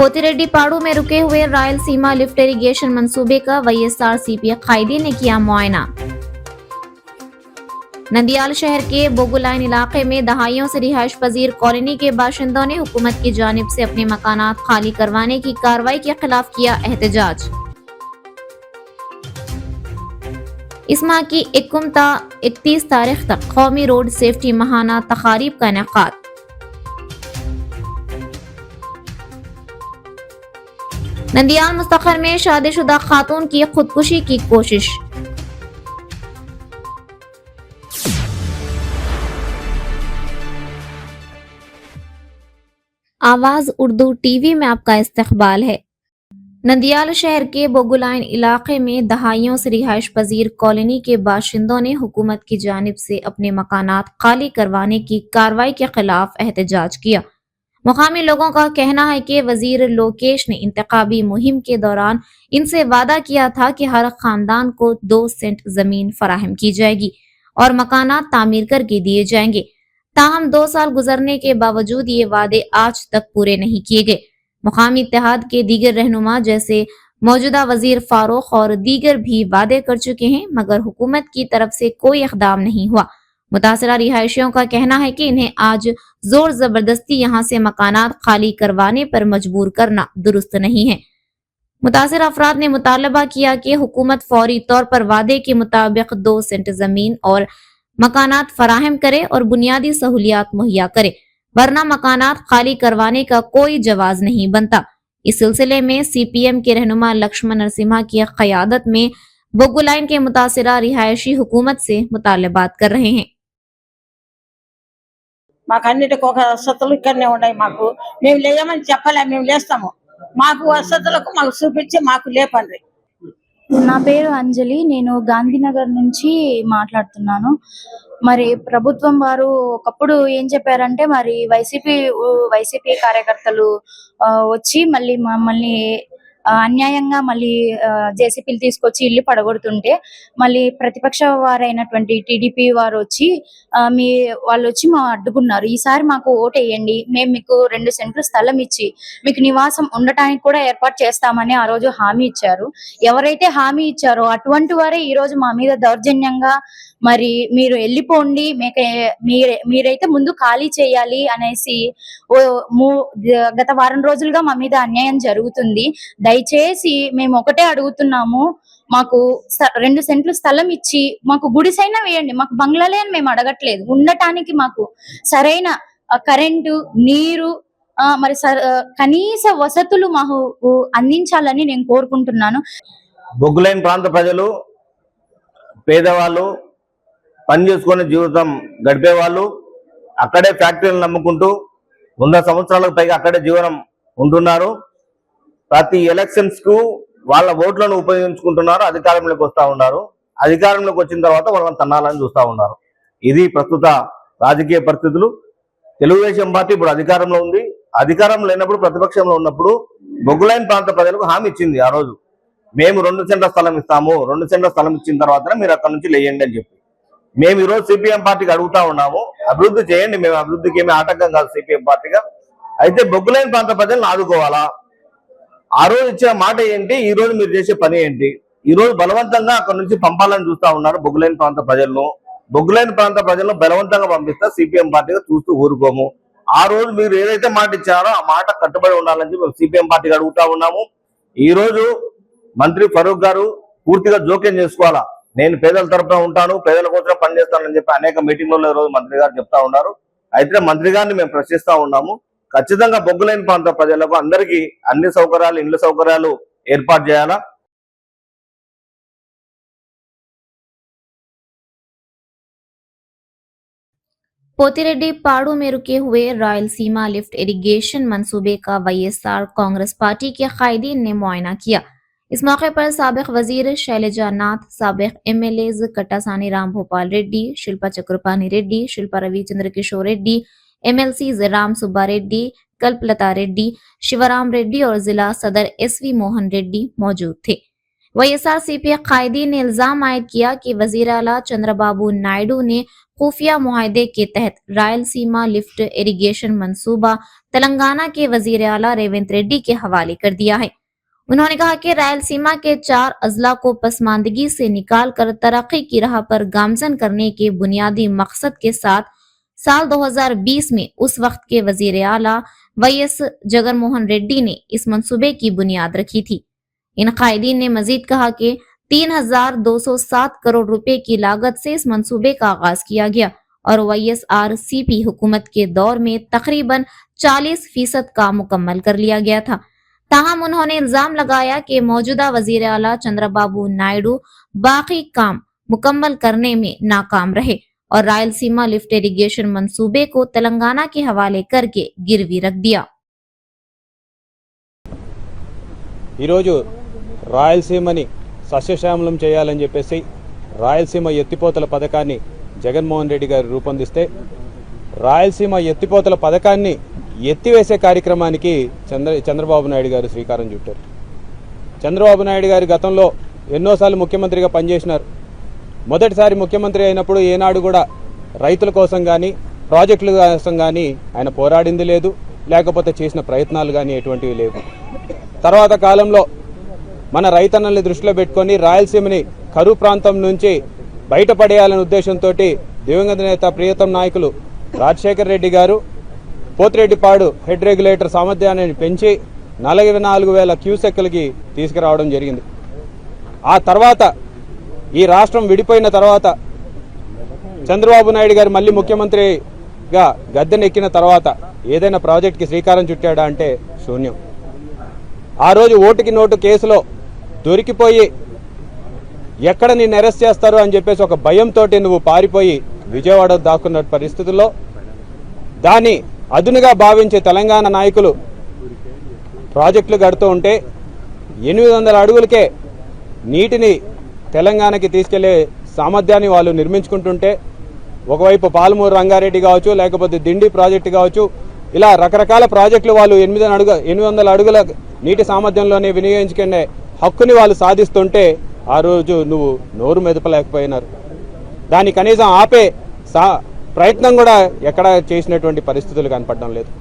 पोतिरेड्डी में रुके हुए रायलसीमा लिफ्ट इरिगेशन मंसूबे का वाईएसआरसीपी कायदे ने किया मुआयना। नंदियाल शहर के बोगुलाइन इलाके में दहाइयों से रिहाइश पजीर कॉलोनी के बाशिंदों ने हुकूमत की जानिब से अपने मकानात खाली करवाने की कार्रवाई के खिलाफ किया एहतजाज। इस माह की 31 तारीख तक कौमी रोड सेफ्टी माहाना तकारीब का इनेकाद। नंदियाल मुस्तखर में शादीशुदा खातून की खुदकुशी की कोशिश। आवाज उर्दू टीवी में आपका इस्तकबाल है। नंदियाल शहर के बोगुलाइन इलाके में दहाइयों से रिहाइश पजीर कॉलोनी के बाशिंदों ने हुकूमत की जानिब से अपने मकानात खाली करवाने की कार्रवाई के खिलाफ एहतजाज किया। मुकामी लोगों का कहना है कि वजीर लोकेश ने इंतखाबी मुहिम के दौरान इनसे वादा किया था कि हर खानदान को 2 सेंट जमीन फराहम की जाएगी और मकानात तामीर करके दिए जाएंगे। ताहम 2 साल गुजरने के बावजूद ये वादे आज तक पूरे नहीं किए गए। मुकामी इत्तेहाद के दीगर रहनुमा जैसे मौजूदा वजीर फारूक और दीगर भी वादे कर चुके हैं, मगर हुकूमत की तरफ से कोई इकदाम नहीं हुआ। मुतासरा रिहायशियों का कहना है कि इन्हें आज जोर जबरदस्ती यहाँ से मकानात खाली करवाने पर मजबूर करना दुरुस्त नहीं है। मुतासर अफराद ने मुतालबा किया कि हुकूमत फौरी तौर पर वादे के मुताबिक 2 सेंट जमीन और मकानात फराहम करे और बुनियादी सहूलियात मुहैया करे, वरना मकानात खाली करवाने का कोई जवाज नहीं बनता। इस सिलसिले में CPM के रहनुमा लक्ष्मण नरसिम्हा की क़यादत में बोगुलाइन के मुतासरा रिहायशी हुकूमत से मुतालबात कर रहे हैं। మాకన్నిటికి ఒక వసతులు ఇక్కడనే ఉన్నాయి. మాకు మేము లేయమని చెప్పలే, మేము లేస్తాము. మాకు వసతులకు మాకు చూపించి మాకు లేపండి. నా పేరు అంజలి, నేను గాంధీనగర్ నుంచి మాట్లాడుతున్నాను. మరి ప్రభుత్వం వారు ఒకప్పుడు ఏం చెప్పారంటే మరి వైసీపీ కార్యకర్తలు వచ్చి మళ్ళీ మమ్మల్ని అన్యాయంగా మళ్ళీ జేసీపీలు తీసుకొచ్చి ఇల్లు పడగొడుతుంటే మళ్ళీ ప్రతిపక్ష వారైనటువంటి టీడీపీ వారు వచ్చి వాళ్ళు వచ్చి మా అడ్డుకున్నారు. ఈసారి మాకు ఓటు వేయండి, మేము మీకు 2 సెంట్లు స్థలం ఇచ్చి మీకు నివాసం ఉండటానికి కూడా ఏర్పాటు చేస్తామని ఆ రోజు హామీ ఇచ్చారు. ఎవరైతే హామీ ఇచ్చారో అటువంటి వారే ఈ రోజు మా మీద దౌర్జన్యంగా మరి మీరు వెళ్ళిపోండి, మీరైతే ముందు ఖాళీ చేయాలి అనేసి గత వారం రోజులుగా మా మీద అన్యాయం జరుగుతుంది. దయచేసి మేము ఒకటే అడుగుతున్నాము, మాకు 2 సెంట్లు స్థలం ఇచ్చి మాకు గుడిసైనా వేయండి, మాకు బంగ్లాలే అని మేము అడగట్లేదు. ఉండటానికి మాకు సరైన కరెంటు, నీరు, మరి కనీస వసతులు మాకు అందించాలని నేను కోరుకుంటున్నాను. బొగ్గులైన్ ప్రాంత ప్రజలు పేదవాళ్ళు, పని చేసుకునే జీవితం గడిపే వాళ్ళు, అక్కడే ఫ్యాక్టరీలు నమ్ముకుంటూ 100 సంవత్సరాలకు పైగా అక్కడే జీవనం ఉంటున్నారు. ప్రతి ఎలక్షన్స్ కు వాళ్ళ ఓట్లను ఉపయోగించుకుంటున్నారు, అధికారంలోకి వస్తూ ఉన్నారు. అధికారంలోకి వచ్చిన తర్వాత వాళ్ళని తన్నాలని చూస్తూ ఉన్నారు. ఇది ప్రస్తుత రాజకీయ పరిస్థితులు. తెలుగుదేశం పార్టీ ఇప్పుడు అధికారంలో ఉంది. అధికారం లేనప్పుడు, ప్రతిపక్షంలో ఉన్నప్పుడు బొగ్గులైన్ ప్రాంత ప్రజలకు హామీ ఇచ్చింది. ఆ రోజు మేము 2 సెంట్ల స్థలం ఇస్తాము, 2 సెంట్ల స్థలం ఇచ్చిన తర్వాతనే మీరు అక్కడ నుంచి లేయండి అని చెప్పి మేము ఈరోజు CPM పార్టీకి అడుగుతా ఉన్నాము, అభివృద్ధి చేయండి. మేము అభివృద్ధికి ఏమీ ఆటంకం కాదు CPM పార్టీగా. అయితే బొగ్గులైన్ ప్రాంత ప్రజలను ఆదుకోవాలా? ఆ రోజు ఇచ్చిన మాట ఏంటి, ఈ రోజు మీరు చేసే పని ఏంటి? ఈ రోజు బలవంతంగా అక్కడ నుంచి పంపాలని చూస్తా ఉన్నారు బొగ్గులైన్ ప్రాంత ప్రజలను. బొగ్గులైన్ ప్రాంత ప్రజలను బలవంతంగా పంపిస్తా CPM పార్టీగా చూస్తూ ఊరుకోము. ఆ రోజు మీరు ఏదైతే మాట ఇచ్చారో ఆ మాట కట్టుబడి ఉండాలని చెప్పి CPM పార్టీకి అడుగుతా ఉన్నాము. ఈ రోజు మంత్రి ఫరూక్ గారు పూర్తిగా జోక్యం చేసుకోవాలా. నేను పేదల తరపున ఉంటాను, పేదల కోసం పనిచేస్తానని చెప్పి అనేక మీటింగ్లలో ఈ రోజు మంత్రి గారు చెప్తా ఉన్నారు. అయితే మంత్రి గారిని మేము ప్రశ్నిస్తా ఉన్నాము, ఖచ్చితంగా బొగ్గులైన్ ప్రాంత ప్రజలకు అందరికీ అన్ని సౌకర్యాలు, ఇండ్ల సౌకర్యాలు ఏర్పాటు చేయాలా. पोतिरेड्डी पाड़ू में रुके हुए रायलसीमा लिफ्ट इरिगेशन मंसूबे का वाईएसआर कांग्रेस पार्टी के कायदीन ने मुआयना किया। इस मौके पर साबिक वजीर शैलजा नाथ, साबिक MLAs कट्टासानी राम भोपाल रेड्डी, शिल्पा चक्रपाणी रेड्डी, शिल्पा रविचंद्र किशोर रेड्डी, MLCs राम सुब्बा रेड्डी, कल्पलता रेड्डी, शिवराम रेड्डी और जिला सदर SV मोहन रेड्डी मौजूद थे। वाईएसआरसीपी कायदीन ने इल्जाम आयद किया कि वजीर आला चंद्रबाबू नायडू ने खुफिया मुआहदे के तहत रायलसीमा लिफ्ट इरिगेशन मंसूबा तेलंगाना के वजीर आला रेवंत रेड्डी के हवाले कर दिया है। उन्होंने कहा कि रायलसीमा के 4 अजला को पसमानदगी से निकालकर तरक्की की राह पर गामजन करने के बुनियादी मकसद के साथ साल 2020 में उस वक्त के वजीर आला वाईएस जगनमोहन रेड्डी ने इस मंसूबे की बुनियाद रखी थी। इन कायदीन ने मजीद कहा कि 3,207 करोड़ रुपए की लागत से इस मंसूबे का आगाज किया गया और वाईएसआरसीपी हुकूमत के दौर में तकरीबन 40% काम मुकम्मल कर लिया गया था। ताहम उन्होंने इल्जाम लगाया कि मौजूदा वजीर आला चंद्रबाबू नायडू बाकी काम मुकम्मल करने में नाकाम रहे और रायलसीमा लिफ्ट इरिगेशन मंसूबे को तेलंगाना के हवाले करके गिरवी रख दिया। రాయలసీమని సస్యశ్యామలం చేయాలని చెప్పేసి రాయలసీమ ఎత్తిపోతల పథకాన్ని జగన్మోహన్ రెడ్డి గారు రూపొందిస్తే రాయలసీమ ఎత్తిపోతల పథకాన్ని ఎత్తివేసే కార్యక్రమానికి చంద్రబాబు నాయుడు గారు శ్రీకారం చుట్టారు. చంద్రబాబు నాయుడు గారు గతంలో ఎన్నోసార్లు ముఖ్యమంత్రిగా పనిచేసినారు. మొదటిసారి ముఖ్యమంత్రి అయినప్పుడు ఏనాడు కూడా రైతుల కోసం కానీ ప్రాజెక్టుల కోసం కానీ ఆయన పోరాడింది లేదు, లేకపోతే చేసిన ప్రయత్నాలు కానీ ఎటువంటివి లేవు. తర్వాత కాలంలో మన రైతన్నల్ని దృష్టిలో పెట్టుకొని రాయలసీమని కరువు ప్రాంతం నుంచి బయటపడేయాలనే ఉద్దేశంతో దివంగత నేత ప్రియతమ నాయకులు రాజశేఖర రెడ్డి గారు పోతిరెడ్డిపాడు హెడ్ రెగ్యులేటర్ సామర్థ్యాన్ని పెంచి 44,000 క్యూసెక్కులకి తీసుకురావడం జరిగింది. ఆ తర్వాత ఈ రాష్ట్రం విడిపోయిన తర్వాత చంద్రబాబు నాయుడు గారు మళ్ళీ ముఖ్యమంత్రిగా గద్దెనెక్కిన తర్వాత ఏదైనా ప్రాజెక్ట్కి శ్రీకారం చుట్టాడా అంటే శూన్యం. ఆ రోజు ఓటుకి నోటు కేసులో దొరికిపోయి ఎక్కడ నిన్ను అరెస్ట్ చేస్తారు అని చెప్పేసి ఒక భయంతో నువ్వు పారిపోయి విజయవాడ దాక్కున్న పరిస్థితుల్లో దాన్ని అదునుగా భావించే తెలంగాణ నాయకులు ప్రాజెక్టులు కడుతూ ఉంటే 800 అడుగులకే నీటిని తెలంగాణకి తీసుకెళ్లే సామర్థ్యాన్ని వాళ్ళు నిర్మించుకుంటుంటే ఒకవైపు పాలమూరు రంగారెడ్డి కావచ్చు, లేకపోతే దిండి ప్రాజెక్టు కావచ్చు, ఇలా రకరకాల ప్రాజెక్టులు వాళ్ళు 800 అడుగుల నీటి సామర్థ్యంలోనే వినియోగించుకునే హక్కుని వాళ్ళు సాధిస్తుంటే ఆ రోజు నువ్వు నోరు మెదపలేకపోయినారు. దాన్ని కనీసం ఆపే ప్రయత్నం కూడా ఎక్కడ చేసినటువంటి పరిస్థితులు కనపడడం లేదు.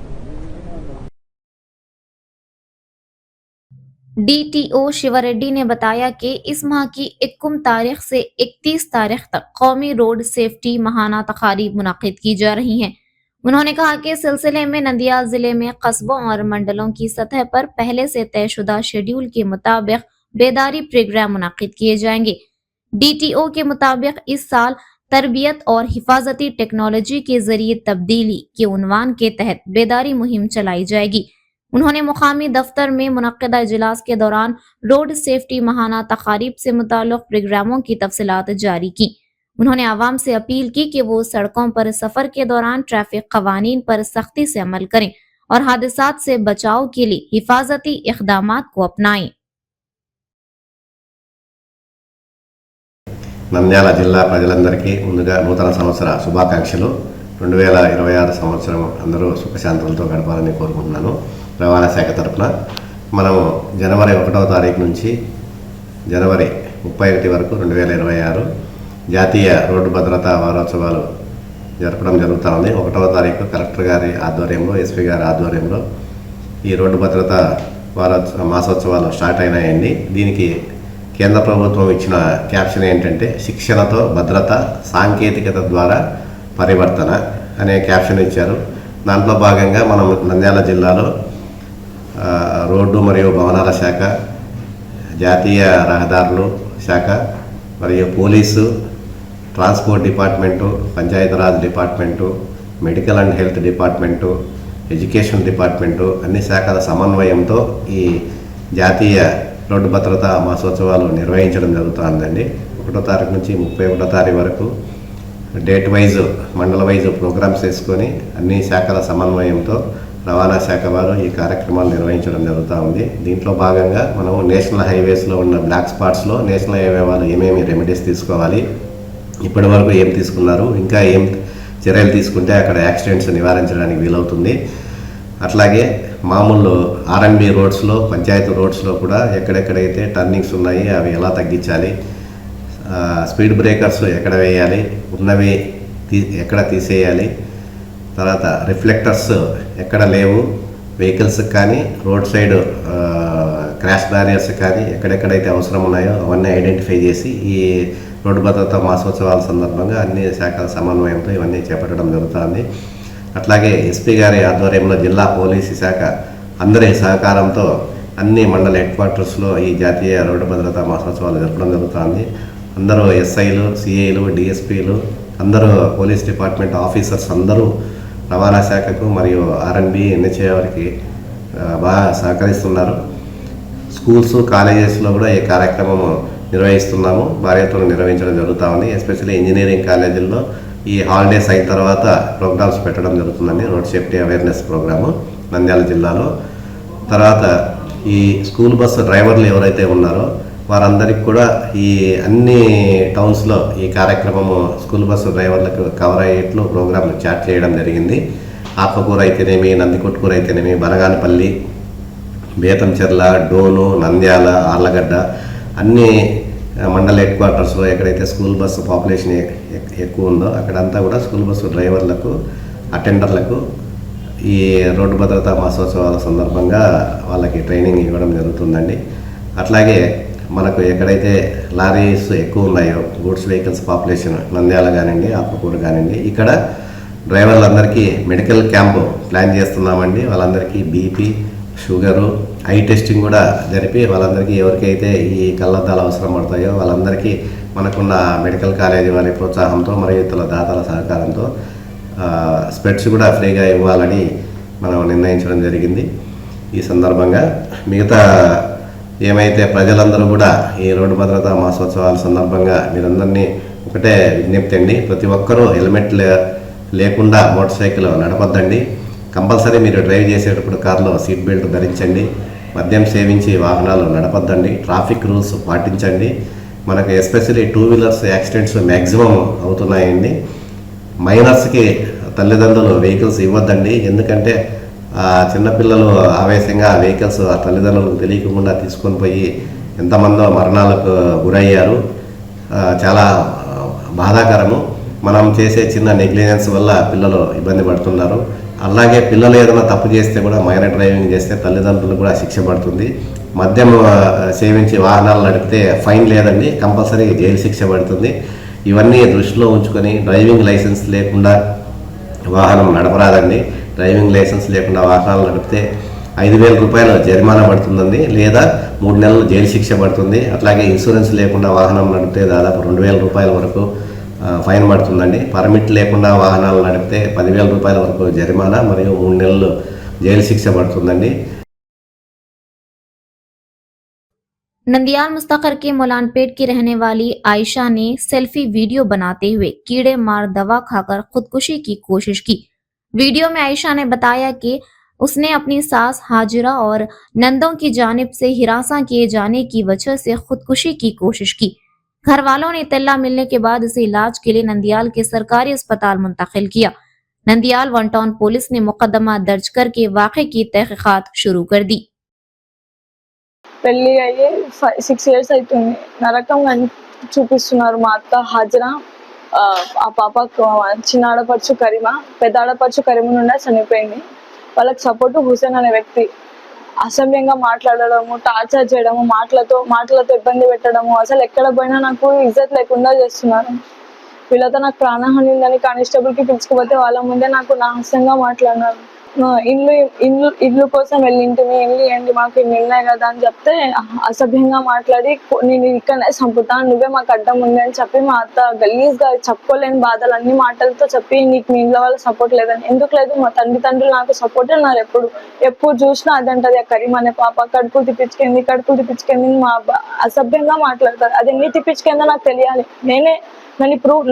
डीटीओ शिवारेड्डी ने बताया कि इस माह की 21 तारीख से 31 तारीख तक कौमी रोड सेफ्टी माहाना तकारीब मुनाकिद की जा रही हैं। उन्होंने कहा कि इस सिलसिले में नंदियाल जिले में कस्बों और मंडलों की सतह पर पहले से तयशुदा शेड्यूल के मुताबिक बेदारी प्रोग्राम मुनाकिद किए जाएंगे। डीटीओ के मुताबिक इस साल तरबियत और हिफाजती टेक्नोलॉजी के जरिए तब्दीली के उन्वान के तहत बेदारी मुहिम चलाई जाएगी। उन्होंने मुकामी दफ्तर में मुनक्किदा इजलास के दौरान रोड सेफ्टी माहाना तकारीब से मुताल्लिक प्रोग्रामों की तफसीलात जारी की। उन्होंने आवाम से अपील की कि वो सड़कों पर सफर के दौरान ट्रैफिक कवानीन पर सख्ती से अमल करें और हादसात से बचाव के लिए हिफाजती इक़दामात को अपनाएं। నంద్యాల జిల్లా ప్రజలందరికీ ముందుగా నూతన సంవత్సర శుభాకాంక్షలు. 2026 సంవత్సరం అందరూ సుఖశాంతులతో గడపాలని కోరుకుంటున్నాను. రవాణా శాఖ తరఫున మనము జనవరి 1వ తారీఖు నుంచి జనవరి 31 వరకు 2026 జాతీయ రోడ్డు భద్రతా వారోత్సవాలు జరపడం జరుగుతూ ఉంది. 1వ తారీఖు కలెక్టర్ గారి ఆధ్వర్యంలో, ఎస్పీ గారి ఆధ్వర్యంలో ఈ రోడ్డు భద్రతా మాసోత్సవాలు స్టార్ట్ అయినాయండి. దీనికి కేంద్ర ప్రభుత్వం ఇచ్చిన క్యాప్షన్ ఏంటంటే శిక్షణతో భద్రత, సాంకేతికత ద్వారా పరివర్తన అనే క్యాప్షన్ ఇచ్చారు. దాంట్లో భాగంగా మనం నంద్యాల జిల్లాలో రోడ్డు మరియు భవనాల శాఖ, జాతీయ రహదారులు శాఖ మరియు police, transport department, Panchayati Raj department, medical and health department, education department అన్ని శాఖల సమన్వయంతో ఈ జాతీయ రోడ్డు భద్రతా మాసోత్సవాలు నిర్వహించడం జరుగుతుందండి. 1వ తారీఖు నుంచి 31వ తారీఖు వరకు డేట్ వైజ్, మండల వైజ్ ప్రోగ్రామ్స్ వేసుకొని అన్ని శాఖల సమన్వయంతో రవాణా శాఖ వారు ఈ కార్యక్రమాలు నిర్వహించడం జరుగుతూ ఉంది. దీంట్లో భాగంగా మనం నేషనల్ హైవేస్లో ఉన్న బ్లాక్ స్పాట్స్లో నేషనల్ హైవే వాళ్ళు ఏమేమి రెమెడీస్ తీసుకోవాలి, ఇప్పటి వరకు ఏం తీసుకున్నారు, ఇంకా ఏం చర్యలు తీసుకుంటే అక్కడ యాక్సిడెంట్స్ నివారించడానికి వీలవుతుంది. అట్లాగే మామూలు ఆర్ఎన్బి రోడ్స్లో, పంచాయతీ రోడ్స్లో కూడా ఎక్కడెక్కడైతే టర్నింగ్స్ ఉన్నాయి అవి ఎలా తగ్గించాలి, స్పీడ్ బ్రేకర్స్ ఎక్కడ వేయాలి, ఉన్నవి ఎక్కడ తీసేయాలి, తర్వాత రిఫ్లెక్టర్స్ ఎక్కడ లేవు వెహికల్స్ కానీ, రోడ్ సైడ్ క్రాష్ బ్యారియర్స్ కానీ ఎక్కడెక్కడైతే అవసరం ఉన్నాయో అవన్నీ ఐడెంటిఫై చేసి ఈ రోడ్డు భద్రతా మాసోత్సవాల సందర్భంగా అన్ని శాఖల సమన్వయంతో ఇవన్నీ చేపట్టడం జరుగుతుంది. అట్లాగే ఎస్పీ గారి ఆధ్వర్యంలో జిల్లా పోలీసు శాఖ అందరి సహకారంతో అన్ని మండల హెడ్ క్వార్టర్స్లో ఈ జాతీయ రోడ్డు భద్రతా మాసోత్సవాలు జరపడం జరుగుతుంది. అందరూ ఎస్ఐలు, సిఐలు, డిఎస్పీలు, అందరూ పోలీస్ డిపార్ట్మెంట్ ఆఫీసర్స్ అందరూ రవాణా శాఖకు మరియు ఆర్ఎన్బి, ఎన్హెచ్ఏ వారికి బాగా సహకరిస్తున్నారు. స్కూల్స్, కాలేజెస్లో కూడా ఈ కార్యక్రమం నిర్వహిస్తున్నాము, భారీ ఎత్తున నిర్వహించడం జరుగుతూ ఉంది. ఎస్పెషల్లీ ఇంజనీరింగ్ కాలేజీల్లో ఈ హాలిడేస్ అయిన తర్వాత ప్రోగ్రామ్స్ పెట్టడం జరుగుతుందండి. Road safety awareness program Nandyal జిల్లాలో. తర్వాత ఈ స్కూల్ బస్సు డ్రైవర్లు ఎవరైతే ఉన్నారో వారందరికీ కూడా ఈ అన్ని టౌన్స్లో ఈ కార్యక్రమము స్కూల్ బస్సు డ్రైవర్లకు కవర్ అయ్యేట్లు ప్రోగ్రాంలు చాట్ చేయడం జరిగింది. ఆత్మకూరు అయితేనేమి, నందికొట్కూరు అయితేనేమి, బనగానపల్లి, బేతంచెర్ల, డోను, నంద్యాల, ఆర్లగడ్డ అన్ని మండల హెడ్ క్వార్టర్స్లో ఎక్కడైతే స్కూల్ బస్సు పాపులేషన్ ఎక్కువ ఉందో అక్కడంతా కూడా స్కూల్ బస్సు డ్రైవర్లకు, అటెండర్లకు ఈ రోడ్డు భద్రతా మాసోత్సవాల సందర్భంగా వాళ్ళకి ట్రైనింగ్ ఇవ్వడం జరుగుతుందండి. అట్లాగే మనకు ఎక్కడైతే లారీస్ ఎక్కువ ఉన్నాయో, గూడ్స్ వెహికల్స్ పాపులేషన్ నంద్యాల కానివ్వండి, ఆత్మకూరు కానివ్వండి, ఇక్కడ డ్రైవర్లందరికీ మెడికల్ క్యాంపు ప్లాన్ చేస్తున్నామండి. వాళ్ళందరికీ బీపీ, షుగరు, ఐ టెస్టింగ్ కూడా జరిపి వాళ్ళందరికీ ఎవరికైతే ఈ కళ్ళద్దాలు అవసరం పడతాయో వాళ్ళందరికీ మనకున్న మెడికల్ కాలేజీ వారి ప్రోత్సాహంతో మరియు ఇతర దాతల సహకారంతో స్పెట్స్ కూడా ఫ్రీగా ఇవ్వాలని మనం నిర్ణయించడం జరిగింది. ఈ సందర్భంగా మిగతా ఏమైతే ప్రజలందరూ కూడా ఈ రోడ్డు భద్రతా మాసోత్సవాల సందర్భంగా మీరందరినీ ఒకటే విజ్ఞప్తి అండి, ప్రతి ఒక్కరూ హెల్మెట్ లేకుండా మోటార్ సైకిల్ నడపద్దండి. కంపల్సరీ మీరు డ్రైవ్ చేసేటప్పుడు కారులో సీట్ బెల్ట్ ధరించండి. మద్యం సేవించి వాహనాలు నడపద్దండి. ట్రాఫిక్ రూల్స్ పాటించండి. మనకు ఎస్పెషల్లీ 2 వీలర్స్ యాక్సిడెంట్స్ మ్యాక్సిమం అవుతున్నాయండి. మైనర్స్కి తల్లిదండ్రులు వెహికల్స్ ఇవ్వద్దండి. ఎందుకంటే చిన్నపిల్లలు ఆవేశంగా వెహికల్స్ ఆ తల్లిదండ్రులకు తెలియకుండా తీసుకొని పోయి ఎంతమందో మరణాలకు గురయ్యారు. చాలా బాధాకరము. మనం చేసే చిన్న నెగ్లిజెన్స్ వల్ల పిల్లలు ఇబ్బంది పడుతున్నారు. అలాగే పిల్లలు ఏదైనా తప్పు చేస్తే కూడా మైనర్ డ్రైవింగ్ చేస్తే తల్లిదండ్రులు కూడా శిక్ష పడుతుంది. మద్యం సేవించి వాహనాలు నడిపితే ఫైన్ లేదండి, కంపల్సరీ జైలు శిక్ష పడుతుంది. ఇవన్నీ దృష్టిలో ఉంచుకొని డ్రైవింగ్ లైసెన్స్ లేకుండా వాహనం నడపరాదండి. డ్రైవింగ్ లైసెన్స్ లేకుండా వాహనాలు నడిపితే 5,000 రూపాయలు జరిమానా పడుతుందండి, లేదా 3 నెలలు జైలు శిక్ష పడుతుంది. అట్లాగే ఇన్సూరెన్స్ లేకుండా వాహనం నడిపితే దాదాపు 2,000 రూపాయల వరకు ఫైన్ పడుతుందండి. పర్మిట్ లేకుండా వాహనాలు నడిపితే 10,000 రూపాయల వరకు జరిమానా మరియు 3 నెలలు జైలు శిక్ష పడుతుందండి. नंदियाल मुस्तकर के मोलानपेट की रहने वाली आयशा ने सेल्फी वीडियो बनाते हुए कीड़े मार दवा खाकर खुदकुशी की कोशिश की। वीडियो में आयशा ने बताया कि उसने अपनी सास हाजिरा और नंदों की जानिब से हिरासा किए जाने की वजह से खुदकुशी की कोशिश की। घर वालों ने इत्तला मिलने के बाद उसे इलाज के लिए नंदियाल के सरकारी अस्पताल मुंतकिल किया। नंदियाल 1 टाउन पुलिस ने मुकदमा दर्ज करके वाक़े की तहकीकात शुरू कर दी। పెళ్ళి అయ్యి 6 years అవుతుంది. నరకంగా చూపిస్తున్నారు. మా అత్త హాజరా, ఆ పాప చిన్న ఆడపడుచు కరీమా, పెద్ద ఆడపడుచు కరీమా నుండి చనిపోయింది. వాళ్ళకి సపోర్ట్ హుసేన్ అనే వ్యక్తి అసభ్యంగా మాట్లాడడము, టార్చర్ చేయడము, మాటలతో ఇబ్బంది పెట్టడము, అసలు ఎక్కడ పోయినా నాకు ఇజ్జత్ లేకుండా చేస్తున్నారు. వీళ్ళతో నాకు ప్రాణహాని ఉందని కానిస్టేబుల్కి పిలుచుకుపోతే వాళ్ళ ముందే నాకు నాహాస్యంగా మాట్లాడినారు. ఇల్లు కోసం వెళ్ళింటిని, ఇల్లు ఏంటి మాకు ఇన్ని ఉన్నాయి కదా అని చెప్తే అసభ్యంగా మాట్లాడి నేను ఇక్కడనే చంపుతాను, నువ్వే మాకు అడ్డం ఉంది అని చెప్పి మా అత్త గలీజ్గా చెప్పుకోలేని బాధలు అన్ని మాటలతో చెప్పి నీకు మీ ఇంట్లో వాళ్ళ సపోర్ట్ లేదని. ఎందుకు లేదు, మా తండ్రులు నాకు సపోర్ట్ ఉన్నారు. ఎప్పుడు చూసినా అదంటది ఆ కరీం అనే పాప కడుపులు తిప్పించుకుంది మా అసభ్యంగా మాట్లాడతారు. అది ఎన్ని తిప్పించుకుందో నాకు తెలియాలి.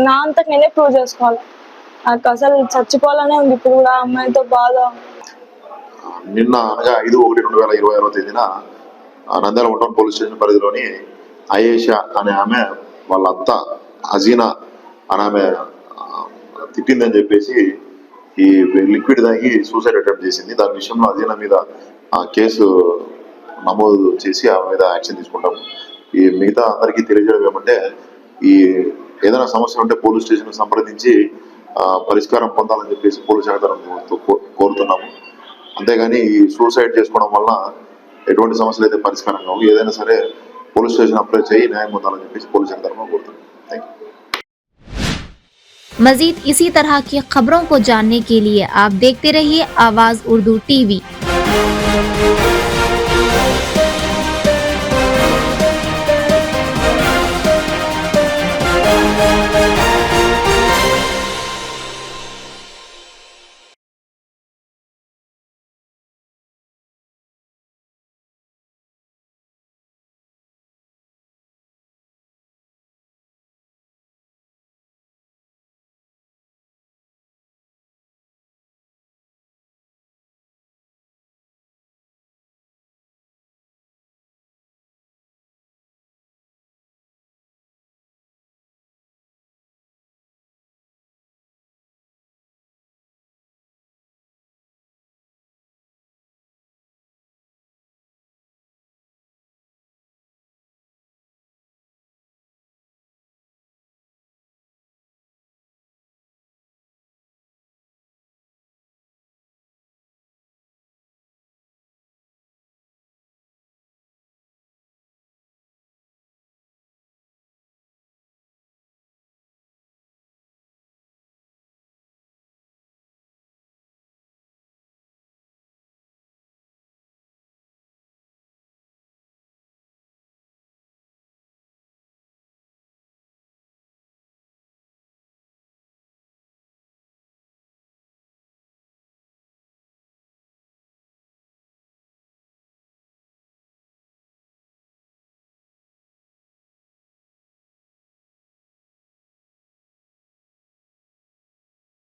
నా అంతకు నేనే ప్రూవ్ చేసుకోవాలి. నాకు అసలు చచ్చిపోవాలనే ఉంది ఇప్పుడు కూడా అమ్మాయితో బాధ. నిన్న అనగా 5/1/2026 తేదీన నంద్యాల 1 టౌన్ పోలీస్ స్టేషన్ పరిధిలోని అయేషా అనే ఆమె వాళ్ళ అత్త హజీనా అనే ఆమె తిట్టిందని చెప్పేసి ఈ లిక్విడ్ తాగి సూసైడ్ అటెంప్ట్ చేసింది. దాని విషయంలో అజీనా మీద కేసు నమోదు చేసి ఆమె మీద యాక్షన్ తీసుకుంటాము. ఈ మిగతా అందరికీ తెలియజేయడం ఏమంటే, ఈ ఏదైనా సమస్య ఉంటే పోలీస్ స్టేషన్ సంప్రదించి పరిష్కారం పొందాలని చెప్పేసి పోలీస్ అధికారులతో కోరుతున్నాము. అంతేగాని ఈ సూసైడ్ చేసుకోవడం వల్ల ఎటువంటి సమస్యలు అయితే పరిష్కారం కావు. ఏదైనా సరే పోలీస్ స్టేషన్ అప్రోచ్ అయ్యి న్యాయం పొందాలని చెప్పేసి పోలీస్ అధికారులను కోరుతున్నాం. Thank you. मजीद इसी तरह की खबरों को जानने के लिए आप देखते रहिए आवाज उर्दू टीवी।